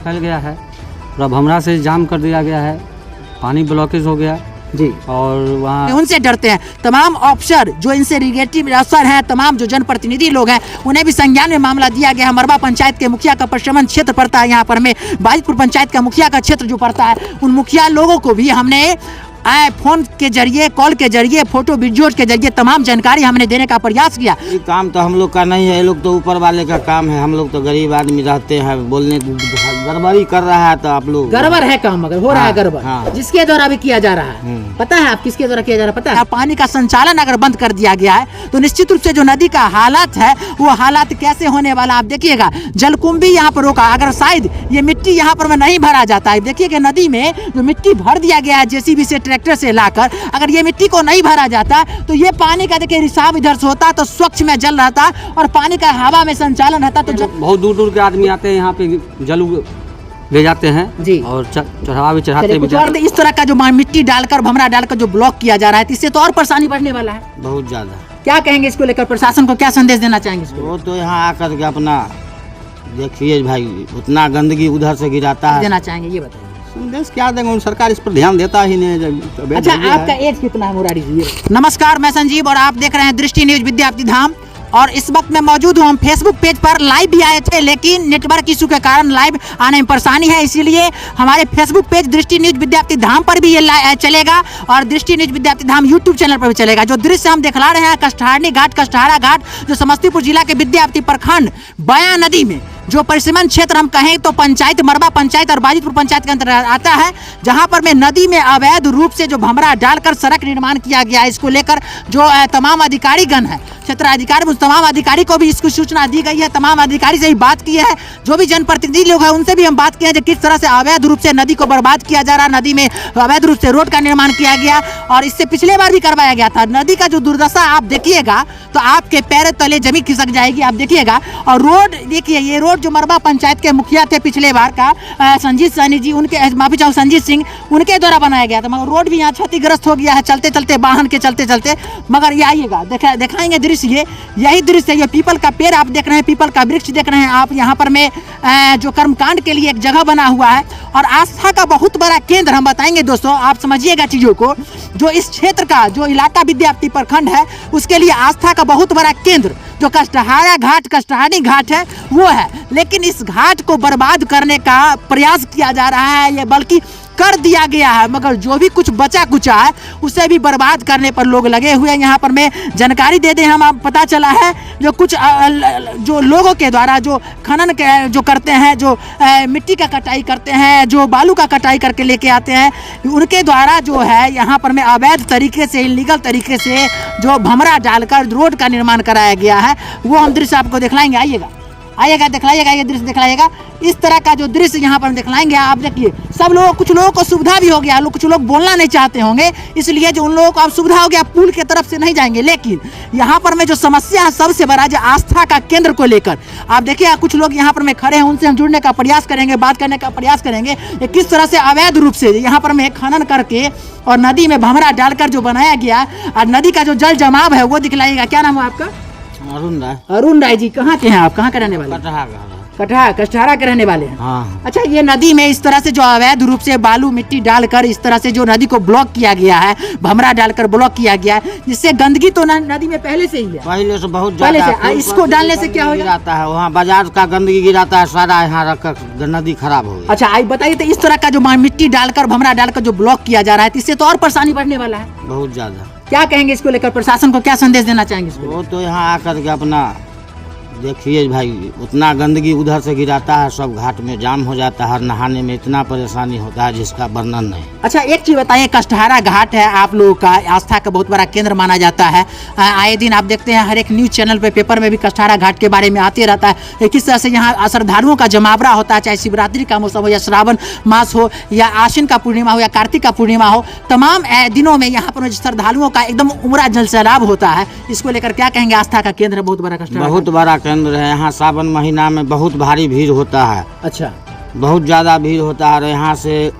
फैल गया है। पूरा भमरा से जाम कर दिया गया है, पानी ब्लॉकेज हो गया जी। और वहाँ उनसे डरते हैं तमाम अफसर जो इनसे रिलेटिव अफसर हैं, तमाम जो जनप्रतिनिधि लोग हैं, उन्हें भी संज्ञान में मामला दिया गया है। मरबा पंचायत के मुखिया का प्रशमन क्षेत्र पड़ता है यहाँ पर में, बाजितपुर पंचायत का मुखिया का क्षेत्र जो पड़ता है, उन मुखिया लोगों को भी हमने फोन के जरिए, कॉल के जरिए, फोटो वीडियो के जरिए तमाम जानकारी हमने देने का प्रयास किया। ये काम तो हम लोग का नहीं है, ये लोग तो ऊपर वाले का काम है। हम लोग तो गरीब आदमी रहते हैं, बोलने गड़बड़ी कर रहा है तो आप लोग गड़बड़ है काम, मगर हो रहा है गड़बड़, हाँ। जिसके द्वारा भी किया जा रहा है। पता है आप किसके द्वारा किया जा रहा है? पता है? पानी का संचालन अगर बंद कर दिया गया है तो निश्चित रूप से जो नदी का हालात है वो हालात कैसे होने वाला आप देखिएगा। जलकुंभी यहाँ पर रोका, अगर शायद ये मिट्टी यहाँ पर नहीं भरा जाता है, देखिए नदी में जो मिट्टी भर दिया गया है जेसीबी से, ट्रैक्टर से लाकर, अगर ये मिट्टी को नहीं भरा जाता तो ये पानी का देखिए रिसाव इधर से होता तो स्वच्छ में जल रहता और पानी का हवा में संचालन रहता। तो बहुत दूर दूर के आदमी आते हैं यहाँ पे, जल ले जाते हैं जी, और चढ़ावा भी चढ़ाते भी। इस तरह का जो मिट्टी डालकर, भमरा डालकर जो ब्लॉक किया जा रहा है, इससे तो और परेशानी बढ़ने वाला है बहुत ज्यादा। क्या कहेंगे इसको लेकर? प्रशासन को क्या संदेश देना चाहेंगे इसको? वो तो यहाँ आकर के अपना देखिए भाई, उतना गंदगी उधर से गिराता है। देना चाहेंगे ये बताइए। संदेश क्या देंगे, सरकार इस पर ध्यान देता ही नहीं। अच्छा, आपका एज कितना है मुरारी जी? नमस्कार, मैं संजीव और आप देख रहे हैं दृष्टि न्यूज विद्यार्थी धाम। और इस वक्त मैं मौजूद हूँ, हम फेसबुक पेज पर लाइव भी आए थे, लेकिन नेटवर्क इशू के कारण लाइव आने में परेशानी है, इसीलिए हमारे फेसबुक पेज दृष्टि न्यूज विद्यार्थी धाम पर भी ये चलेगा और दृष्टि न्यूज विद्यार्थी धाम यूट्यूब चैनल पर भी चलेगा। जो दृश्य हम दिखला रहे हैं कष्टारनी घाट, कष्टारा घाट, जो समस्तीपुर जिला के विद्यार्थी प्रखंड बयां नदी में जो परिसीमन क्षेत्र हम कहें तो पंचायत, मरबा पंचायत और बाजितपुर पंचायत के अंतर्गत आता है, जहां पर में नदी में अवैध रूप से जो भमरा डालकर सड़क निर्माण किया गया है, इसको लेकर जो तमाम अधिकारीगण है, क्षेत्र अधिकारी, उस तमाम अधिकारी को भी इसकी सूचना दी गई है। तमाम अधिकारी से भी बात की है, जो भी जनप्रतिनिधि लोग हैं उनसे भी हम बात किए हैं कि किस तरह से अवैध रूप से नदी को बर्बाद किया जा रहा है, नदी में अवैध रूप से रोड का निर्माण किया गया और इससे पिछले बार भी करवाया गया था। नदी का जो दुर्दशा आप देखिएगा तो आपके पैर तले जमीन खिसक जाएगी, आप देखिएगा। और रोड देखिए, ये रोड जो मरबा पंचायत के मुखिया थे पिछले बार का संजीत सैनी जी, उनके माफी चाहूँ संजीत सिंह, उनके द्वारा बनाया गया था, मगर रोड भी यहाँ क्षतिग्रस्त हो गया है चलते चलते, वाहन के चलते चलते। मगर ये आइएगा, दिखाएंगे दृश्य, यही दृश्य है। ये पीपल का पेड़ आप देख रहे हैं, पीपल का वृक्ष देख रहे हैं आप, यहाँ पर में जो कर्मकांड के लिए एक जगह बना हुआ है और आस्था का बहुत बड़ा केंद्र हम बताएंगे दोस्तों, आप समझिएगा चीजों को। जो इस क्षेत्र का जो इलाका विद्यार्थी प्रखंड है उसके लिए आस्था का बहुत बड़ा केंद्र जो कष्टहारा घाट, कष्टहारी घाट है वो है, लेकिन इस घाट को बर्बाद करने का प्रयास किया जा रहा है, ये बल्कि कर दिया गया है, मगर जो भी कुछ बचा कुचा है उसे भी बर्बाद करने पर लोग लगे हुए हैं। यहाँ पर मैं जानकारी दे दें, हम पता चला है जो कुछ जो लोगों के द्वारा जो खनन के जो करते हैं, जो मिट्टी का कटाई करते हैं, जो बालू का कटाई करके लेके आते हैं, उनके द्वारा जो है यहाँ पर में अवैध तरीके से, इलीगल तरीके से जो भमरा डालकर रोड का निर्माण कराया गया है, वो हम दृश्य आपको दिखलाएंगे। आइएगा दिखलाइएगा, ये दृश्य दिखलाइएगा। इस तरह का जो दृश्य यहाँ पर दिखलाएंगे आप देखिए। सब लोगों, कुछ लोगों को सुविधा भी हो गया, कुछ लोग बोलना नहीं चाहते होंगे, इसलिए जो उन लोगों को अब सुविधा हो गया पुल के तरफ से नहीं जाएंगे, लेकिन यहाँ पर में जो समस्या है सबसे बड़ा जो आस्था का केंद्र को लेकर आप देखिए, कुछ लोग यहाँ पर में खड़े हैं, उनसे हम जुड़ने का प्रयास करेंगे, बात करने का प्रयास करेंगे किस तरह से अवैध रूप से यहाँ पर में खनन करके और नदी में भमरा डालकर जो बनाया गया और नदी का जो जल जमाव है वो दिखलाइएगा। क्या नाम है आपका? अरुण राय जी, कहाँ के हैं आप? कहाँ के रहने वाले? कष्टहारा के रहने वाले हैं। हाँ। अच्छा, ये नदी में इस तरह से जो अवैध रूप से बालू मिट्टी डालकर इस तरह से जो नदी को ब्लॉक किया गया है, भमरा डालकर ब्लॉक किया गया है, जिससे गंदगी तो नदी में पहले से ही है, पहले से बहुत पहले से। इसको डालने से क्या होगा? है वहाँ बाजार का गंदगी गिराता है, सारा यहाँ रखकर नदी खराब हो गई। अच्छा, आई बताइए तो इस तरह का जो मिट्टी डालकर भमरा डालकर जो ब्लॉक किया जा रहा है, इससे तो और परेशानी बढ़ने वाला है बहुत ज्यादा। क्या कहेंगे इसको लेकर? प्रशासन को क्या संदेश देना चाहेंगे? वो तो यहाँ आकर के अपना देखिए भाई, उतना गंदगी उधर से गिराता है, सब घाट में जाम हो जाता है, नहाने में इतना परेशानी होता है जिसका वर्णन नहीं। अच्छा, एक चीज बताइए, कष्टहारा घाट है आप लोगों का आस्था का बहुत बड़ा केंद्र माना जाता है, आए दिन आप देखते हैं हर एक न्यूज चैनल पे, पेपर में भी कष्टहारा घाट के बारे में आते रहता है। किस तरह से यहाँ श्रद्धालुओं का जमावड़ा होता है, चाहे शिवरात्रि का मौसम हो या श्रावण मास हो या आश्विन का पूर्णिमा हो या कार्तिक का पूर्णिमा हो, तमाम दिनों में यहाँ पर श्रद्धालुओं का एकदम उमड़ा जल सैलाब होता है। इसको लेकर क्या कहेंगे? आस्था का केंद्र बहुत बड़ा कष्टहारा, बहुत बड़ा केंद्र है। यहाँ सावन महीना में बहुत भारी भीड़ होता है। अच्छा, बहुत ज़्यादा भीड़ होता है। यहाँ से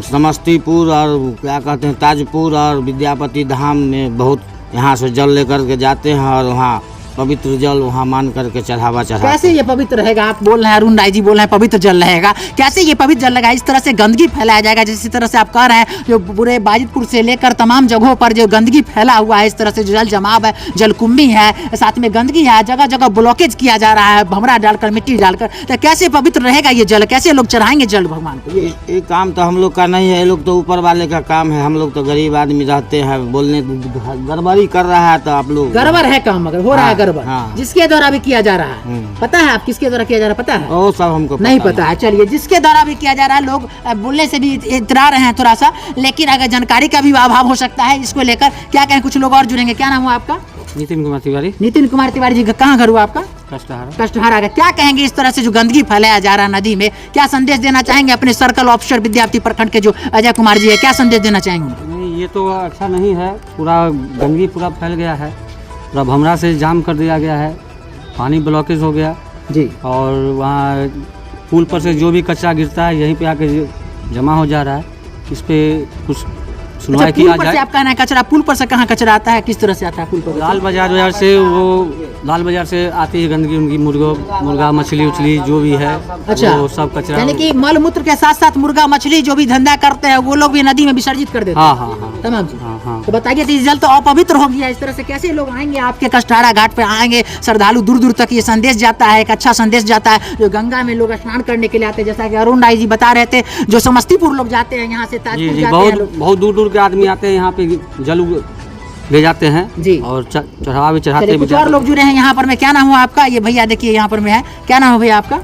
समस्तीपुर और क्या कहते हैं ताजपुर और विद्यापति धाम में बहुत यहाँ से जल लेकर के जाते हैं और वहाँ पवित्र जल वहाँ मान करके चढ़ावा चढ़ाते कैसे ये पवित्र रहेगा? आप बोल रहे हैं, अरुण राय जी बोल रहे हैं पवित्र जल रहेगा, कैसे ये पवित्र जल रहेगा? इस तरह से गंदगी फैलाया जाएगा जिस तरह से आप कह रहे हैं, जो पूरे बाजितपुर से लेकर तमाम जगहों पर जो गंदगी फैला हुआ है, इस तरह से जो जल जमाव है, जलकुंभी है, साथ में गंदगी है, जगह जगह ब्लॉकेज किया जा रहा है भमरा डालकर, मिट्टी डालकर, तो कैसे पवित्र रहेगा ये जल? कैसे लोग चढ़ाएंगे जल भगवान को? ये काम तो हम लोग का नहीं है, ये लोग तो ऊपर वाले का काम है। हम लोग तो गरीब आदमी रहते हैं, बोलने गड़बड़ी कर रहा है तो आप लोग गड़बड़ है काम, मगर हो रहा है गड़बड़, हाँ। जिसके द्वारा भी किया जा रहा है। पता है आप किसके द्वारा किया जा रहा है? पता है? वो सब हमको नहीं पता है। चलिए, जिसके द्वारा भी किया जा रहा है, लोग बोलने से भी इतरा रहे हैं थोड़ा सा, लेकिन अगर जानकारी का भी अभाव हो सकता है इसको लेकर। क्या कहें, कुछ लोग और जुड़ेंगे। क्या नाम हुआ आपका? नितिन कुमार तिवारी, नितिन कुमार तिवारी जी, कहाँ घर हुआ आपका? कष्टहारा। कष्टहारा का। क्या कहेंगे इस तरह से जो गंदगी फैलाया जा रहा है नदी में? क्या संदेश देना चाहेंगे अपने सर्कल ऑफिसर विद्यार्थी प्रखंड के जो अजय कुमार जी है, क्या संदेश देना चाहेंगे? नहीं, ये तो अच्छा नहीं है। पूरा गंदगी पूरा फैल गया है, पूरा भमरा से जाम कर दिया गया है, पानी ब्लॉकेज हो गया जी। और वहाँ पुल पर से जो भी कचरा गिरता है यहीं पे आके जमा हो जा रहा है। इस पे कुछ सुनवाई पुल किया पर से जाए। आप कहना है कचरा, पुल पर से कहाँ कचरा आता है, किस तरह से आता है पुल पर? लाल बाजार से लाल बाजार से आती है गंदगी, उनकी मुर्गा मछली उछली जो भी है, अच्छा, वो सब कचरा। यानी कि मल मूत्र के साथ साथ मुर्गा मछली जो भी धंधा करते हैं वो लोग भी नदी में विसर्जित कर देते हैं। हाँ हाँ हाँ तमाम चीज। हाँ हाँ। तो बताइए, तो जल तो अपवित्र हो गया, इस तरह से कैसे लोग आएंगे आपके कष्टहारा घाट पे? आएंगे श्रद्धालु दूर दूर तक, ये संदेश जाता है, एक अच्छा संदेश जाता है। जो गंगा में लोग स्नान करने के लिए आते हैं, जैसा कि अरुण राय जी बता रहे थे, जो समस्तीपुर लोग जाते हैं, यहाँ से जी ताजपुर जी, जाते हैं लोग। बहुत दूर दूर के आदमी आते हैं यहाँ पे, जल ले जाते हैं जी। और चढ़ावा भी चढ़ाते चलिए, कुछ और लोग जुड़े हैं यहाँ पर में। क्या नाम हुआ आपका? ये भैया देखिए यहाँ पर में है, क्या नाम है भैया आपका?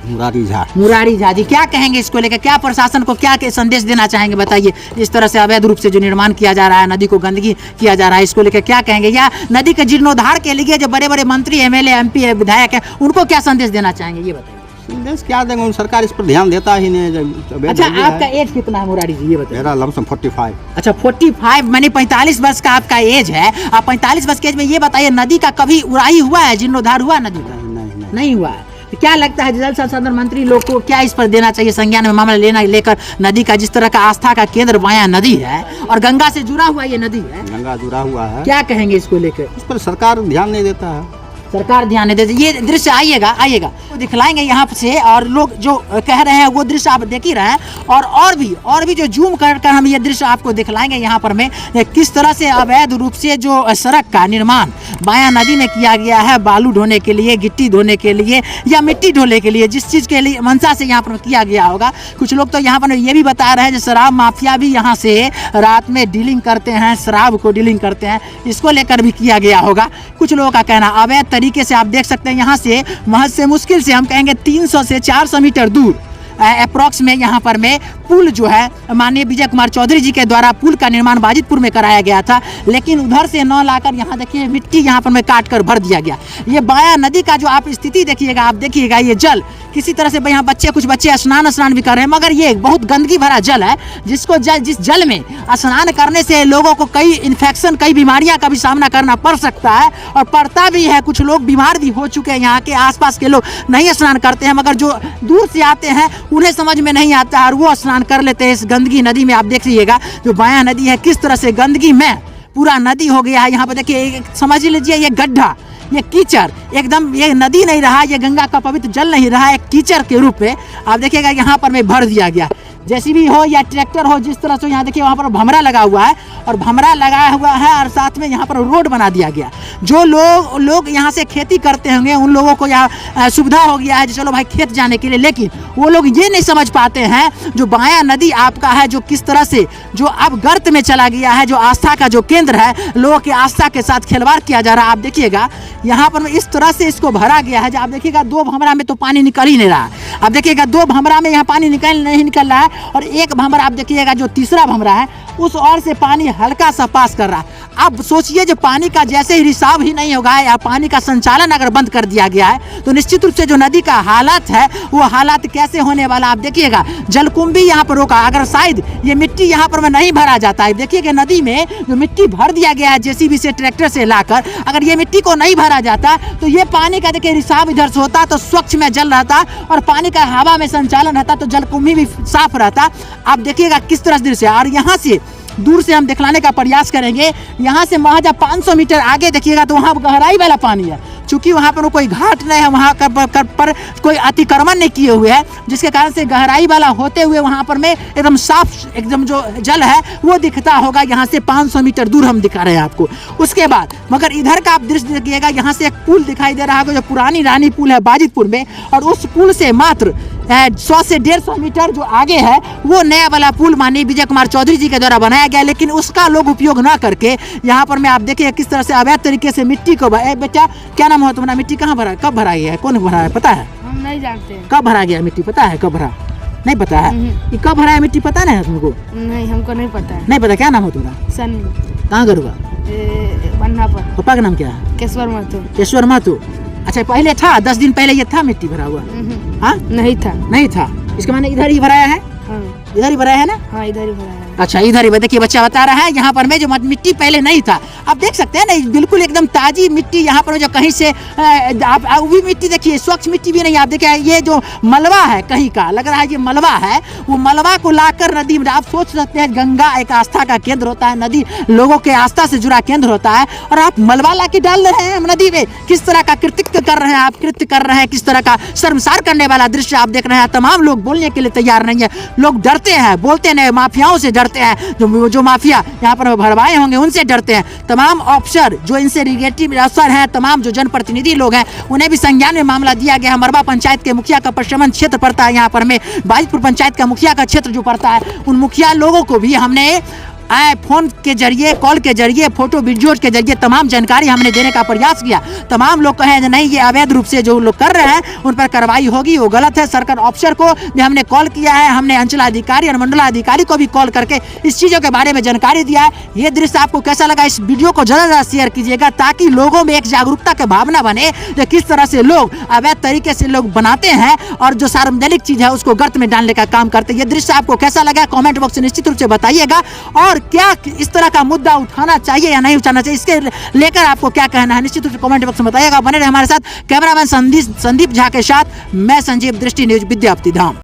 मुरारी झा। मुरारी झा जी, क्या कहेंगे इसको लेकर? क्या प्रशासन को क्या संदेश देना चाहेंगे? बताइए, इस तरह से अवैध रूप से जो निर्माण किया जा रहा है, नदी को गंदगी किया जा रहा है, इसको लेकर क्या कहेंगे? या नदी के जीर्णोद्धार के लिए जो बड़े बड़े मंत्री, एमएलए, एमपी, विधायक हैं, उनको क्या संदेश देना चाहेंगे, ये बताइए। संदेश क्या देंगे, सरकार इस पर ध्यान देता ही नहीं। अच्छा, आपका एज कितना है मुरारी जी, ये बताइए। मेरा लमसम 45। अच्छा, 45 माने 45 वर्ष का आपका एज है। आप 45 वर्ष के एज में ये बताइए, नदी का कभी उड़ाई हुआ है, जीर्णोद्धार हुआ नदी का? नहीं हुआ है। तो क्या लगता है जल संसाधन मंत्री लोग को क्या इस पर देना चाहिए, संज्ञान में मामला लेना लेकर? नदी का जिस तरह का आस्था का केंद्र बाया नदी है और गंगा से जुड़ा हुआ ये नदी है, गंगा जुड़ा हुआ है, क्या कहेंगे इसको लेकर? इस पर सरकार ध्यान नहीं देता है। सरकार ध्यान नहीं देती। ये दृश्य आइएगा तो दिखलाएंगे यहाँ से, और लोग जो कह रहे हैं वो दृश्य आप देख ही रहे हैं, और भी जो जूम कर हम ये दृश्य आपको दिखलाएंगे यहाँ पर में, किस तरह से अवैध रूप से जो सड़क का निर्माण बाया नदी में किया गया है, बालू ढोने के लिए, गिट्टी ढोने के लिए या मिट्टी ढोने के लिए, जिस चीज़ के लिए मंशा से यहाँ पर किया गया होगा। कुछ लोग तो यहाँ पर ये भी बता रहे हैं, शराब माफिया भी यहाँ से रात में डीलिंग करते हैं, शराब को डीलिंग करते हैं, इसको लेकर भी किया गया होगा। कुछ लोगों का कहना अवैध तरीके से, आप देख सकते हैं यहाँ से महज से मुश्किल से हम कहेंगे 300 से 400 मीटर दूर अप्रॉक्स में यहाँ पर में पुल जो है माननीय विजय कुमार चौधरी जी के द्वारा पुल का निर्माण बाजितपुर में कराया गया था, लेकिन उधर से न लाकर यहाँ देखिए मिट्टी यहाँ पर में काट कर भर दिया गया। ये बाया नदी का जो आप स्थिति देखिएगा, आप देखिएगा ये जल किसी तरह से, यहाँ कुछ बच्चे स्नान भी कर रहे हैं, मगर ये बहुत गंदगी भरा जल है, जिस जल में स्नान करने से लोगों को कई इन्फेक्शन, कई बीमारियां का भी सामना करना पड़ सकता है और पड़ता भी है। कुछ लोग बीमार भी हो चुके हैं, यहाँ के आसपास के लोग नहीं स्नान करते हैं, मगर जो दूर से आते हैं उन्हें समझ में नहीं आता है और वो स्नान कर लेते हैं इस गंदगी नदी में। आप देख लीजिएगा जो बाया नदी है किस तरह से गंदगी में पूरा नदी हो गया है। यहाँ पर देखिए, समझ लीजिए ये गड्ढा, ये कीचड़ एकदम, ये नदी नहीं रहा, ये गंगा का पवित्र जल नहीं रहा, एक कीचड़ के रूप में आप देखिएगा यहाँ पर में भर दिया गया। जेसीबी हो या ट्रैक्टर हो, जिस तरह से यहाँ देखिए वहाँ पर भमरा लगा हुआ है और भमरा लगाया हुआ है और साथ में यहाँ पर रोड बना दिया गया। जो लोग यहाँ से खेती करते होंगे उन लोगों को यहाँ सुविधा हो गया है, चलो भाई खेत जाने के लिए, लेकिन वो लोग ये नहीं समझ पाते हैं जो बाया नदी आपका है, जो किस तरह से जो अब गर्त में चला गया है, जो आस्था का जो केंद्र है, लोगों की आस्था के साथ खिलवाड़ किया जा रहा है। आप देखिएगा यहाँ पर इस तरह से इसको भरा गया है, आप देखिएगा 2 भमरा में तो पानी निकल ही नहीं रहा है। आप देखिएगा 2 भमरा में यहाँ पानी नहीं निकल रहा है और एक भमरा आप देखिएगा जो तीसरा भमरा है उस ओर से पानी हल्का सा पास कर रहा है। अब सोचिए जो पानी का जैसे ही रिसाव ही नहीं होगा या पानी का संचालन अगर बंद कर दिया गया है तो निश्चित रूप से जो नदी का हालत है वो हालात कैसे होने वाला। आप देखिएगा जलकुंभी यहाँ पर रोका, अगर शायद ये मिट्टी यहाँ पर में नहीं भरा जाता है, देखिएगा नदी में जो मिट्टी भर दिया गया है जेसीबी से ट्रैक्टर से लाकर, अगर ये मिट्टी को नहीं भरा जाता तो ये पानी का देखिए रिसाव इधर से होता तो स्वच्छ में जल रहता और पानी का हवा में संचालन रहता तो जलकुंभी भी साफ रहता। आप देखिएगा किस तरह से दृश्य, और यहाँ से दूर से हम दिखलाने का प्रयास करेंगे। यहाँ से महज 500 मीटर आगे देखिएगा तो वहाँ गहराई वाला पानी है। चूँकि वहाँ पर कोई घाट नहीं है, वहाँ पर कोई अतिक्रमण नहीं किए हुए है, जिसके कारण से गहराई वाला होते हुए वहाँ पर में एकदम साफ एकदम जो जल है वो दिखता होगा। यहाँ से 500 मीटर दूर हम दिखा रहे हैं आपको। उसके बाद मगर इधर का आप दृश्य देखिएगा, यहाँ से एक पुल दिखाई दे रहा होगा जो पुरानी रानी पुल है बाजितपुर में, और उस पुल से मात्र 100 से 150 मीटर जो आगे है वो नया वाला पुल माननीय विजय कुमार चौधरी जी के द्वारा बनाया गया, लेकिन उसका लोग उपयोग ना करके यहाँ पर में आप देखिए किस तरह से अवैध तरीके से मिट्टी को बेटा क्या नाम हो तुम्हारा, मिट्टी कहाँ भरा, कब भरा गया है, कौन भरा है पता है? हम नहीं जानते। कब भरा गया मिट्टी पता है? कब भरा नहीं पता है? ये कब भरा है मिट्टी पता नहीं है तुमको? नहीं, हमको नहीं पता है। नहीं पता। क्या नाम हो तुम्हारा? सन्नी। कहाँ घर हुआ? बन्ना पर। पापा का नाम क्या है? केशवर महतो। केशवर महतो। अच्छा पहले था, 10 दिन पहले ये था मिट्टी भरा हुआ? हाँ नहीं था। नहीं था, इसका माने इधर ही भराया है? हाँ इधर ही भराया है ना? हाँ इधर ही भरा है। अच्छा इधर ही देखिए बच्चा बता रहा है यहाँ पर में जो मिट्टी पहले नहीं था। आप देख सकते हैं ना, बिल्कुल एकदम ताजी मिट्टी यहाँ पर जो कहीं से आप भी मिट्टी देखिए, स्वच्छ मिट्टी भी नहीं। आप देखिए ये जो मलबा है कहीं का लग रहा है, ये मलबा है, वो मलबा को लाकर नदी में आप सोच सकते हैं गंगा एक आस्था का केंद्र होता है, नदी लोगों के आस्था से जुड़ा केंद्र होता है, और आप मलबा ला के डाल रहे हैं नदी में। किस तरह का कृतित्व कर रहे हैं आप, कृत्य कर रहे हैं, किस तरह का शर्मसार करने वाला दृश्य आप देख रहे हैं। तमाम लोग बोलने के लिए तैयार नहीं है, लोग डरते हैं, बोलते नहीं, माफियाओं से डरते हैं, जो माफिया यहाँ पर भरवाए होंगे उनसे डरते हैं। तमाम अफसर जो इनसे रिलेटिव अफसर हैं, तमाम जो जनप्रतिनिधि लोग हैं, उन्हें भी संज्ञान में मामला दिया गया है। मरवा पंचायत के मुखिया का प्रशमन क्षेत्र पड़ता है यहाँ पर में, बाजितपुर पंचायत का मुखिया का क्षेत्र जो पड़ता है, उन मुखिया लोगों को भी हमने फोन के जरिए, कॉल के जरिए, फोटो वीडियो के जरिए तमाम जानकारी हमने देने का प्रयास किया। तमाम लोग कहे नहीं ये अवैध रूप से जो लोग कर रहे हैं उन पर कार्रवाई होगी, वो गलत है। सरकार ऑफिसर को भी हमने कॉल किया है, हमने अंचलाधिकारी और मंडलाधिकारी को भी कॉल करके इस चीज़ों के बारे में जानकारी दिया है। ये दृश्य आपको कैसा लगा, इस वीडियो को ज़्यादा से ज़्यादा शेयर कीजिएगा ताकि लोगों में एक जागरूकता की भावना बने कि किस तरह से लोग अवैध तरीके से लोग बनाते हैं और जो सार्वजनिक चीज़ है उसको गर्त में डालने का काम करते हैं। ये दृश्य आपको कैसा लगा कॉमेंट बॉक्स में निश्चित रूप से बताइएगा, और क्या इस तरह का मुद्दा उठाना चाहिए या नहीं उठाना चाहिए इसके लेकर आपको क्या कहना है निश्चित रूप से कमेंट बॉक्स में बताइएगा। बने रहे हमारे साथ। कैमरामैन संदीप झा के साथ मैं संजीव, दृष्टि न्यूज विद्यापति धाम।